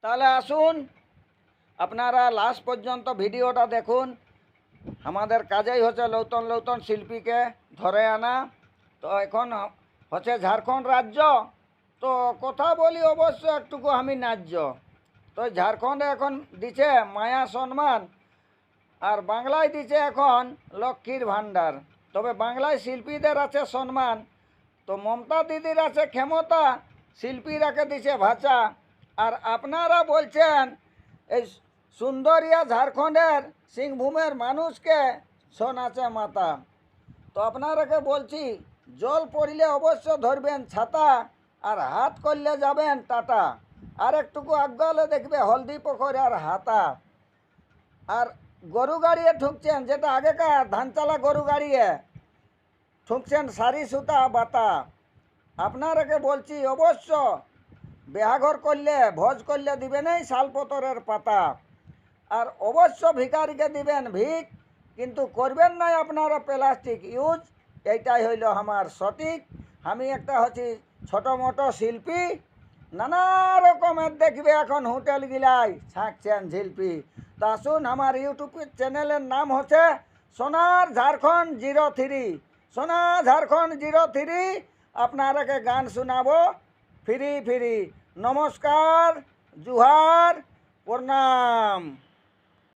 তাহলে আসুন আপনারা লাস্ট পর্যন্ত ভিডিওটা দেখুন। আমাদের কাজেই হচ্ছে নতুন নতুন শিল্পীকে ধরে আনা। তো এখন হচ্ছে ঝাড়খণ্ড রাজ্য, তো কথা বলি অবশ্য একটুকু আমি ন্যায্য। তো ঝাড়খণ্ডে এখন দিচ্ছে মায়া সম্মান, আর বাংলায় দিচ্ছে এখন লক্ষ্মীর ভাণ্ডার। তবে বাংলায় শিল্পীদের আছে সম্মান, তো মমতা দিদির আছে ক্ষমতা, শিল্পীরাকে দিছে ভাষা। আর আপনারা বলছেন এই সুন্দরিয়া ঝাড়খণ্ডের সিংভূমের মানুষকে শোন আছে মাতা। তো আপনারাকে বলছি, জল পড়লে অবশ্য ধরবেন ছাতা, আর হাত করলে যাবেন টাটা। আর একটুকু আগালে দেখবে হলদি পুকুর আর হাতা। আর গরু গাড়িয়ে ঠুকছেন, যেটা আগেকার ধানচালা গরু গাড়িয়ে ঠুকছেন সারি সুতা বাতা। আপনারাকে বলছি অবশ্য বিহাঘর করলে ভোজ করলে দিবেন এই শালপতরের পাতা। আর অবশ্য ভিখারিকে দিবেন ভিক, কিন্তু করবেন না আপনারা প্লাস্টিক ইউজ। এইটাই হইল আমার সঠিক। আমি একটা হচ্ছি ছোটো মোটো শিল্পী, নানা রকমের দেখবে এখন হোটেল গিলাই ছাঁকছেন শিল্পী। তা আসুন, আমার ইউটিউব চ্যানেলের নাম হচ্ছে সোনার ঝাড়খণ্ড 03। সোনা ঝাড়খণ্ড 03 আপনারাকে গান শোনাবো ফ্রি ফ্রি। নমস্কার, জুহার, প্রণাম।